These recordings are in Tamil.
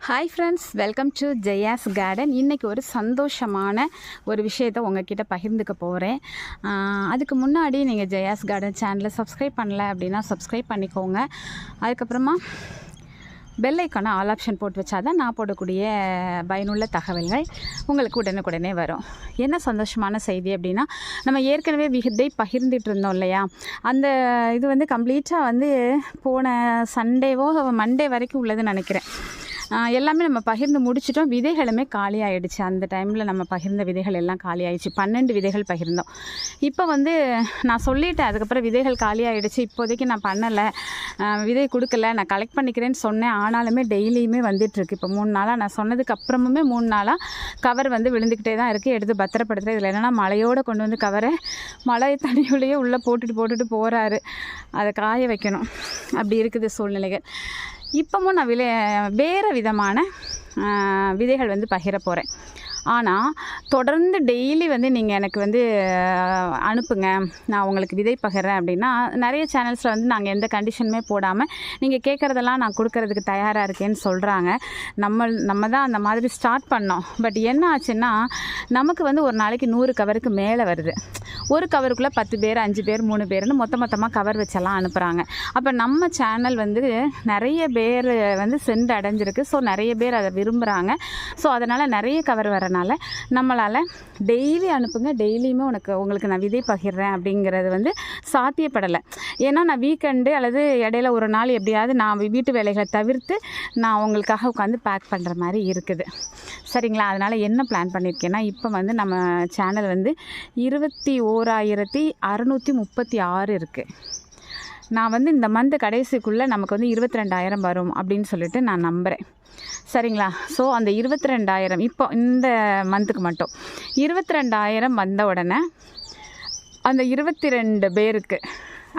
Hi friends, welcome to Jaya's garden. இன்றைக்கி ஒரு சந்தோஷமான ஒரு விஷயத்தை உங்ககிட்ட பகிர்ந்துக்க போகிறேன். அதுக்கு முன்னாடி நீங்கள் ஜெயாஸ் கார்டன் சேனலை சப்ஸ்கிரைப் பண்ணல அப்படின்னா சப்ஸ்கிரைப் பண்ணிக்கோங்க. அதுக்கப்புறமா பெல் ஐக்கான ஆல் ஆப்ஷன் போட்டு வச்சாதான் நான் போடக்கூடிய பயனுள்ள தகவல்கள் உங்களுக்கு உடனுக்குடனே வரும். என்ன சந்தோஷமான செய்தி அப்படின்னா, நம்ம ஏற்கனவே விதை பகிர்ந்துட்டு இருந்தோம் இல்லையா, அந்த இது கம்ப்ளீட்டாக போன சண்டேவோ மண்டே வரைக்கும் உள்ளதுன்னு நினைக்கிறேன். எல்லாமே நம்ம பகிர்ந்து முடிச்சிட்டோம். விதைகளுமே காலி ஆகிடுச்சு. அந்த டைமில் நம்ம பகிர்ந்த விதைகள் எல்லாம் காலி ஆகிடுச்சு. 12 விதைகள் பகிர்ந்தோம். இப்போ நான் சொல்லிட்டேன், அதுக்கப்புறம் விதைகள் காலி ஆகிடுச்சு, இப்போதைக்கு நான் பண்ணலை, விதை கொடுக்கல, நான் கலெக்ட் பண்ணிக்கிறேன்னு சொன்னேன். ஆனாலுமே டெய்லியுமே வந்துட்டுருக்கு. இப்போ 3 நாளாக நான் சொன்னதுக்கு அப்புறமுமே 3 நாளாக கவர் விழுந்துக்கிட்டே தான் இருக்குது. எடுத்து பத்திரப்படுத்துகிறேன். இதில் என்னென்னா, மழையோடு கொண்டு வந்து கவரை மழை தண்ணியுள்ளேயே உள்ளே போட்டுட்டு போகிறாரு. அதை காய வைக்கணும். அப்படி இருக்குது சூழ்நிலைகள். இப்போவும் நான் வேறு விதமான விதைகள் பகிர போகிறேன். ஆனால் தொடர்ந்து டெய்லி நீங்கள் எனக்கு அனுப்புங்க, நான் உங்களுக்கு விதை பகிர்றேன் அப்படின்னா, நிறைய சேனல்ஸில் நாங்கள் எந்த கண்டிஷனுமே போடாமல் நீங்கள் கேட்குறதெல்லாம் நான் கொடுக்கறதுக்கு தயாராக இருக்கேன்னு சொல்கிறாங்க. நம்ம தான் அந்த மாதிரி ஸ்டார்ட் பண்ணோம். பட் என்ன ஆச்சுன்னா, நமக்கு ஒரு நாளைக்கு 100 கவருக்கு மேலே வருது. ஒரு கவருக்குள்ளே 10 பேர், 5 பேர், 3 பேர்னு மொத்தமாக கவர் வச்செல்லாம் அனுப்புகிறாங்க. அப்போ நம்ம சேனல் நிறைய பேர் சென்று அடைஞ்சிருக்கு. ஸோ நிறைய பேர் அதை விரும்புகிறாங்க. ஸோ அதனால் நிறைய கவர் வரனால நம்மளால் டெய்லி அனுப்புங்க, டெய்லியுமே உங்களுக்கு நான் விதை பகிர்றேன் அப்படிங்கிறது சாத்தியப்படலை. ஏன்னா நான் வீக்கெண்டு அல்லது இடையில ஒரு நாள் எப்படியாவது நான் வீட்டு வேலைகளை தவிர்த்து நான் உங்களுக்காக உட்காந்து பேக் பண்ணுற மாதிரி இருக்குது. சரிங்களா? அதனால் என்ன பிளான் பண்ணியிருக்கேன்னா, இப்போ நம்ம சேனல் 21,636 இருக்குது. நான் இந்த மந்த் கடைசிக்குள்ளே நமக்கு 22,000 வரும் அப்படின்னு சொல்லிட்டு நான் நம்புகிறேன். சரிங்களா? ஸோ அந்த 22,000 இப்போ இந்த மந்த்துக்கு மட்டும் 22,000 வந்த உடனே அந்த 22 பேருக்கு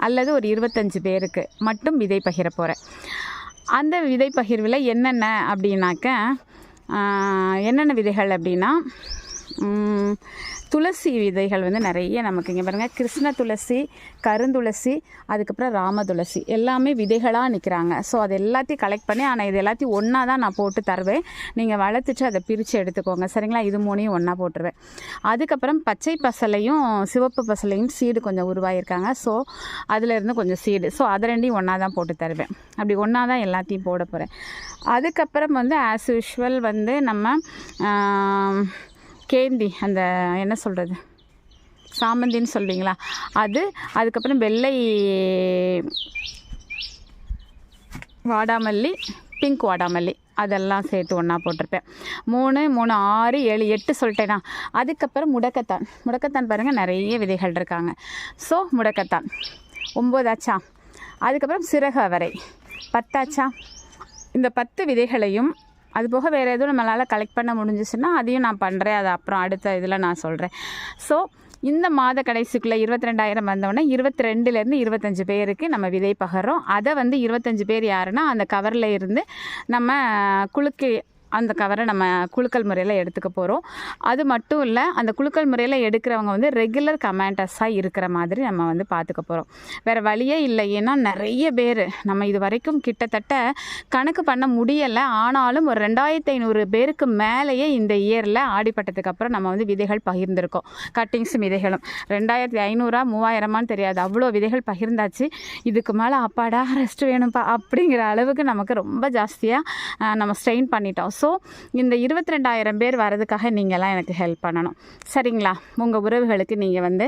அல்லது ஒரு 25 பேருக்கு மட்டும் விதை பகிர போகிறேன். அந்த விதை பகிர்வில் என்னென்ன அப்படின்னாக்க, என்னென்ன விதைகள் அப்படின்னா, துளசி விதைகள் நிறைய நமக்கு இங்கே பாருங்கள், கிருஷ்ண துளசி, கருந்துளசி, அதுக்கப்புறம் ராம துளசி எல்லாமே விதைகளாக நிற்கிறாங்க. ஸோ அது எல்லாத்தையும் கலெக்ட் பண்ணி, ஆனால் இது எல்லாத்தையும் ஒன்றா தான் நான் போட்டு தருவேன். நீங்கள் வளர்த்துட்டு அதை பிரித்து எடுத்துக்கோங்க. சரிங்களா? இது 3 ஒன்றா போட்டுருவேன். அதுக்கப்புறம் பச்சை பசலையும் சிவப்பு பசலையும் சீடு கொஞ்சம் உருவாகியிருக்காங்க. ஸோ அதிலேருந்து கொஞ்சம் சீடு, ஸோ அதை 2 ஒன்றா தான் போட்டு தருவேன். அப்படி ஒன்றா தான் எல்லாத்தையும் போட போகிறேன். அதுக்கப்புறம் ஆஸ் யூஷுவல் நம்ம கேந்தி, அந்த என்ன சொல்கிறது, சாமந்தின்னு சொல்வீங்களா, அதுக்கப்புறம் வெள்ளை வாடாமல்லி, பிங்க் வாடாமல்லி, அதெல்லாம் சேர்த்து ஒன்றா போட்டிருப்பேன். 3, 6, 7, 8 சொல்லிட்டேனா. அதுக்கப்புறம் முடக்கத்தான் பாருங்கள், நிறைய விதைகள் இருக்காங்க. ஸோ முடக்கத்தான் 9 ஆச்சா. அதுக்கப்புறம் சிறகு அவரை 10 ஆச்சா. இந்த 10 விதைகளையும் அதுபோக வேறு எதுவும் நம்மளால் கலெக்ட் பண்ண முடிஞ்சிச்சுன்னா அதையும் நான் பண்ணுறேன். அது அப்புறம் அடுத்த இதில் நான் சொல்கிறேன். ஸோ இந்த மாத கடைசிக்குள்ளே 22,000 வந்தோடனே 22லேருந்து 25 பேருக்கு நம்ம விதை பகிர்றோம். அதை 25 பேர் யாருன்னா, அந்த கவரில் இருந்து நம்ம அந்த கவரை நம்ம குலுக்கல் முறையில் எடுத்துக்க போகிறோம். அது மட்டும் இல்லை, அந்த குலுக்கல் முறையில் எடுக்கிறவங்க ரெகுலர் கமெண்டர்ஸாக இருக்கிற மாதிரி நம்ம பார்த்துக்க போகிறோம். வேறு வழியே இல்லை. ஏன்னா நிறைய பேர் நம்ம இது வரைக்கும் கிட்டத்தட்ட கணக்கு பண்ண முடியலை. ஆனாலும் ஒரு 2,500 பேருக்கு மேலேயே இந்த இயரில் ஆடிப்பட்டதுக்கு அப்புறம் நம்ம விதைகள் பகிர்ந்திருக்கோம். கட்டிங்ஸும் விதைகளும் 2,500 3,000 தெரியாது, அவ்வளோ விதைகள் பகிர்ந்தாச்சு. இதுக்கு மேலே அப்பாடா ரெஸ்ட் வேணும்ப்பா அப்படிங்கிற அளவுக்கு நமக்கு ரொம்ப ஜாஸ்தியாக நம்ம ஸ்ட்ரெயின் பண்ணிட்டோம். ஸோ இந்த 22,000 பேர் வரதுக்காக நீங்கள்லாம் எனக்கு ஹெல்ப் பண்ணணும். சரிங்களா? உங்கள் உறவுகளுக்கு நீங்கள்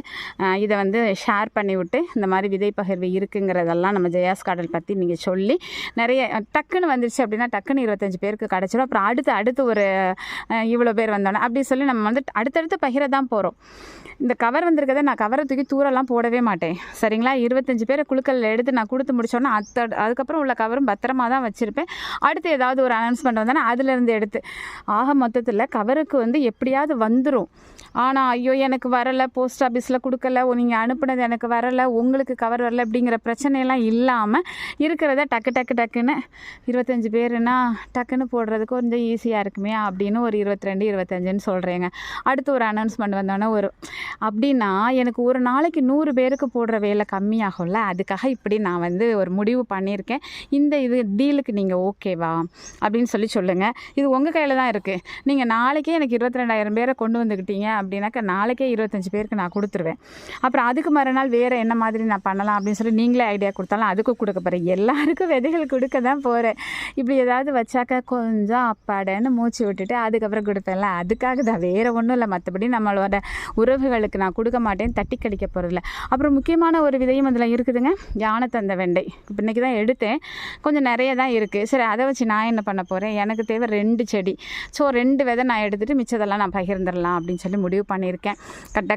இதை ஷேர் பண்ணிவிட்டு, இந்த மாதிரி விதை பகிர்வு இருக்குங்கிறதெல்லாம் நம்ம ஜெயாஸ் கார்டன் பற்றி நீங்கள் சொல்லி, நிறைய டக்குன்னு வந்துருச்சு அப்படின்னா டக்குன்னு 25 பேருக்கு கிடச்சிடும். அப்புறம் அடுத்து ஒரு இவ்வளோ பேர் வந்தோன்னே அப்படி சொல்லி நம்ம அடுத்தடுத்து பகிர தான் போகிறோம். இந்த கவர் வந்திருக்கதை நான் கவரை தூக்கி தூரெல்லாம் போடவே மாட்டேன். சரிங்களா? 25 பேரை குழுக்கள் எடுத்து நான் கொடுத்து முடிச்சோன்னா அதுக்கப்புறம் உள்ள கவரும் பத்திரமா தான் வச்சுருப்பேன். அடுத்து ஏதாவது ஒரு அனௌன்ஸ்மெண்ட் வந்தோன்னா அதுலேருந்து எடுத்து மொத்தத்தில் கவருக்கு எப்படியாவது வந்துடும். ஆனால் ஐயோ எனக்கு வரலை, போஸ்ட் ஆஃபீஸில் கொடுக்கல, நீங்கள் அனுப்புனது எனக்கு வரலை, உங்களுக்கு கவர் வரலை அப்படிங்கிற பிரச்சனையெல்லாம் இல்லாமல் இருக்கிறத டக்குன்னு 25 பேருன்னா டக்குன்னு போடுறதுக்கு கொஞ்சம் ஈஸியாக இருக்குமே அப்படின்னு ஒரு 22, 25ன்னு சொல்கிறேங்க. அடுத்து ஒரு அனௌன்ஸ்மெண்ட் வந்தோன்னே அப்படின்னா எனக்கு ஒரு நாளைக்கு 100 பேருக்கு போடுற வேலை கம்மியாகும்ல. அதுக்காக இப்படி நான் ஒரு முடிவு பண்ணியிருக்கேன். இந்த டீலுக்கு நீங்கள் ஓகேவா அப்படின்னு சொல்லுங்கள். இது உங்கள் கையில் தான் இருக்குது. நீங்கள் நாளைக்கே எனக்கு 22,000 பேரை கொண்டு வந்துக்கிட்டீங்க அப்படின்னாக்கா நாளைக்கே 25 பேருக்கு நான் கொடுத்துருவேன். அப்புறம் அதுக்கு மறுநாள் வேறு என்ன மாதிரி நான் பண்ணலாம் அப்படின்னு சொல்லி நீங்களே ஐடியா கொடுத்தாலும் அதுக்கும் கொடுக்க போகிறேன். எல்லாருக்கும் விதைகள் கொடுக்க தான் போகிறேன். இப்படி ஏதாவது வச்சாக்கா கொஞ்சம் அப்பாடன்னு மூச்சு விட்டுட்டு அதுக்கப்புறம் கொடுப்பேன்ல, அதுக்காக தான், வேறு ஒன்றும் இல்லை. மற்றபடி நம்மளோட உறவுகளுக்கு நான் கொடுக்க மாட்டேன், தட்டி கடிக்க போகிறதில்ல. அப்புறம் முக்கியமான ஒரு விதையும் அதில் இருக்குதுங்க, யானை தந்த வெண்டை. இப்போ இன்றைக்கி தான் எடுத்தேன், கொஞ்சம் நிறைய தான் இருக்குது. சரி, அதை வச்சு நான் என்ன பண்ண போகிறேன், எனக்கு தேவை 2 செடி. ஸோ 2 விதை நான் எடுத்துகிட்டு மிச்சதெல்லாம் நான் பகிர்ந்துடலாம் அப்படின்னு சொல்லி முடிவு பண்ணியிருக்கேன்.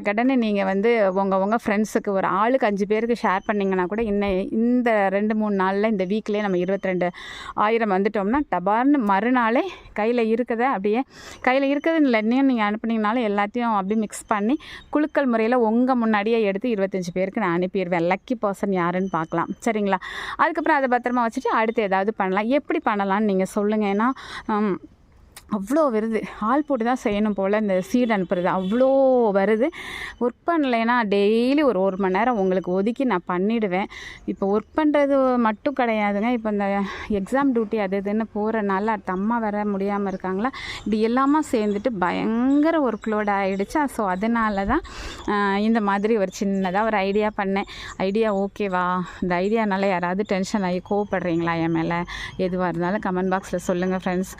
கடன்னு நீங்கள் வந்து உங்கள் ஃப்ரெண்ட்ஸுக்கு ஒரு ஆளுக்கு 5 பேருக்கு ஷேர் பண்ணிங்கன்னா கூட இந்த 2-3 நாளில் இந்த வீக்லேயே நம்ம 22,000 வந்துட்டோம்னா டபார்னு மறுநாளே கையில் இருக்கிறத அப்படியே கையில் இருக்கிறதுன்னு இல்லை, இன்னும் நீங்கள் அனுப்புனீங்கனாலும் எல்லாத்தையும் அப்படியே மிக்ஸ் பண்ணி குலுக்கல் முறையில் உங்கள் முன்னாடியே எடுத்து 25 பேருக்கு நான் அனுப்பிடுவேன். லக்கி பர்சன் யாருன்னு பார்க்கலாம், சரிங்களா? அதுக்கப்புறம் அதை பத்திரமா வச்சுட்டு அடுத்து ஏதாவது பண்ணலாம். எப்படி பண்ணலான்னு நீங்கள் சொல்லுங்கள். ஏன்னா அவ்வளோ வருது, ஆள் போட்டு தான் செய்யணும் போல் இந்த சீட் அனுப்புறது, அவ்வளோ வருது. ஒர்க் பண்ணலைன்னா டெய்லி ஒரு 1 மணி நேரம் உங்களுக்கு ஒதுக்கி நான் பண்ணிவிடுவேன். இப்போ ஒர்க் பண்ணுறது மட்டும் கிடையாதுங்க, இப்போ இந்த எக்ஸாம் டியூட்டி அது இதுன்னு போகிறனால அடுத்த அம்மா வர முடியாமல் இருக்காங்களா, இப்படி எல்லாமே சேர்ந்துட்டு பயங்கர ஒர்க் லோட் ஆகிடுச்சா. ஸோ அதனால தான் இந்த மாதிரி ஒரு சின்னதாக ஒரு ஐடியா பண்ணேன். ஐடியா ஓகேவா? இந்த ஐடியானால யாராவது டென்ஷன் ஆகி கோவப்படுறீங்களா என் மேலே? எதுவாக இருந்தாலும் கமெண்ட் பாக்ஸில் சொல்லுங்கள் ஃப்ரெண்ட்ஸ்.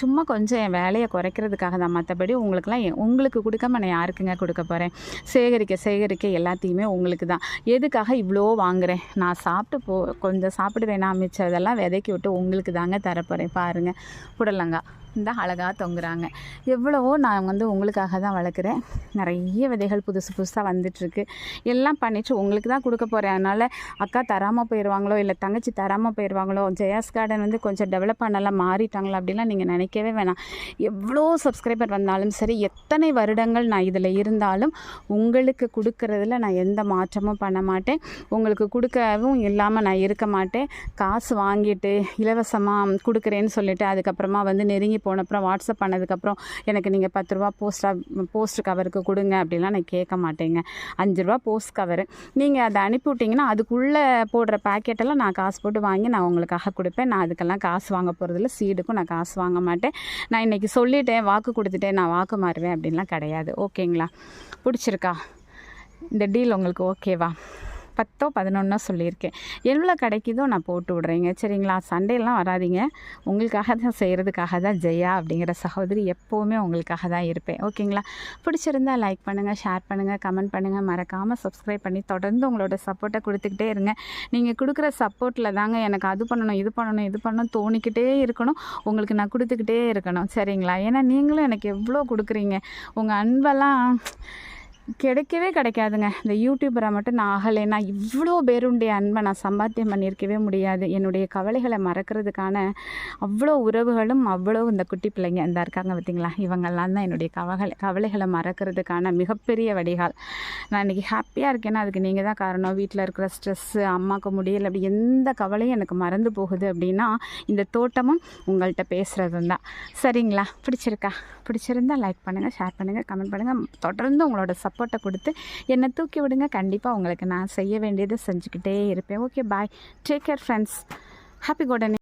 சும்மா கொஞ்சம் என் வேலையை குறைக்கிறதுக்காக தான், மற்றபடி உங்களுக்கு கொடுக்காம நான் யாருக்குங்க கொடுக்க போகிறேன்? சேகரிக்க எல்லாத்தையுமே உங்களுக்கு தான். எதுக்காக இவ்வளோ வாங்குகிறேன்? நான் சாப்பிட்டு கொஞ்சம் சாப்பிடுவேனா, மிச்சம் இதெல்லாம் விதைக்கி விட்டு உங்களுக்கு தாங்க தரப்போகிறேன். பாருங்கள், புடலங்காய் இந்த அழகாக தொங்குறாங்க. எவ்வளவோ நான் வந்து உங்களுக்காக தான் வளர்க்குறேன். நிறைய விதைகள் புதுசாக வந்துட்டுருக்கு. எல்லாம் பண்ணிவிட்டு உங்களுக்கு தான் கொடுக்க போகிறேன். அதனால் அக்கா தராமல் போயிடுவாங்களோ, இல்லை தங்கச்சி தராமல் போயிடுவாங்களோ, ஜெயாஸ் கார்டன் வந்து கொஞ்சம் டெவலப் பண்ணலாம் மாறிட்டாங்களோ அப்படின்லாம் நீங்கள் நினைக்கவே வேணாம். எவ்வளோ சப்ஸ்கிரைபர் வந்தாலும் சரி, எத்தனை வருடங்கள் நான் இதில் இருந்தாலும் உங்களுக்கு கொடுக்கறதுல நான் எந்த மாற்றமும் பண்ண மாட்டேன். உங்களுக்கு கொடுக்கவும் இல்லாமல் நான் இருக்க மாட்டேன். காசு வாங்கிட்டு இலவசமாக கொடுக்குறேன்னு சொல்லிவிட்டு அதுக்கப்புறமா வந்து நெருங்கி போனப்புறம் வாட்ஸ்அப் பண்ணதுக்கப்புறம் எனக்கு நீங்கள் 10 ரூபா போஸ்ட் கவருக்கு கொடுங்க அப்படிலாம் நான் கேட்க மாட்டேங்க. 5 ரூபா போஸ்ட் கவரு நீங்கள் அதை அனுப்பிவிட்டிங்கன்னா அதுக்குள்ளே போடுற பேக்கெட்டெல்லாம் நான் காசு போட்டு வாங்கி நான் உங்களுக்காக கொடுப்பேன். நான் அதுக்கெல்லாம் காசு வாங்க போகிறதில்ல, சீடுக்கும் நான் காசு வாங்க மாட்டேன். நான் இன்றைக்கி சொல்லிட்டேன், வாக்கு கொடுத்துட்டேன், நான் வாக்கு மாறுவேன் அப்படின்லாம் கிடையாது. ஓகேங்களா? பிடிச்சிருக்கா இந்த டீல்? உங்களுக்கு ஓகேவா? 10 11 சொல்லியிருக்கேன். எவ்வளோ கிடைக்குதோ நான் போட்டு விட்றேங்க, சரிங்களா? சண்டேலாம் வராதிங்க. உங்களுக்காக தான் செய்கிறதுக்காக தான் ஜெயா அப்படிங்கிற சகோதரி எப்போவுமே உங்களுக்காக தான் இருப்பேன். ஓகேங்களா? பிடிச்சிருந்தால் லைக் பண்ணுங்கள், ஷேர் பண்ணுங்கள், கமெண்ட் பண்ணுங்கள், மறக்காமல் சப்ஸ்கிரைப் பண்ணி தொடர்ந்து உங்களோட சப்போர்ட்டை கொடுத்துக்கிட்டே இருங்க. நீங்கள் கொடுக்குற சப்போர்ட்டில் தாங்க எனக்கு அது பண்ணணும் இது பண்ணணும் தோணிக்கிட்டே இருக்கணும். உங்களுக்கு நான் கொடுத்துக்கிட்டே இருக்கணும், சரிங்களா? ஏன்னா நீங்களும் எனக்கு எவ்வளோ கொடுக்குறீங்க. உங்கள் அன்பெல்லாம் கிடைக்கவே கிடைக்காதுங்க. இந்த யூடியூபரை மட்டும் நான் ஆகலைன்னா இவ்வளோ பேருடைய அன்பை நான் சம்பாத்தியம் பண்ணியிருக்கவே முடியாது. என்னுடைய கவலைகளை மறக்கிறதுக்கான அவ்வளோ உறவுகளும் அவ்வளோ இந்த குட்டி பிள்ளைங்க இந்த இருக்காங்க பார்த்திங்களா, இவங்கெல்லாம் தான் என்னுடைய கவலைகளை மறக்கிறதுக்கான மிகப்பெரிய வடிகால். நான் இன்றைக்கி ஹாப்பியாக இருக்கேன்னா அதுக்கு நீங்கள் தான் காரணம். வீட்டில் இருக்கிற ஸ்ட்ரெஸ்ஸு, அம்மாவுக்கு முடியலை, அப்படி எந்த கவலையும் எனக்கு மறந்து போகுது அப்படின்னா இந்த தோட்டமும் உங்கள்கிட்ட பேசுகிறதும் தான், சரிங்களா? பிடிச்சிருந்தால் லைக் பண்ணுங்கள், ஷேர் பண்ணுங்கள், கமெண்ட் பண்ணுங்கள். தொடர்ந்து உங்களோட சப்போர்ட்டை கொடுத்து என்னை தூக்கி விடுங்க. கண்டிப்பாக உங்களுக்கு நான் செய்ய வேண்டியதை செஞ்சுக்கிட்டே இருப்பேன். Okay, bye, take care friends. Happy gardening.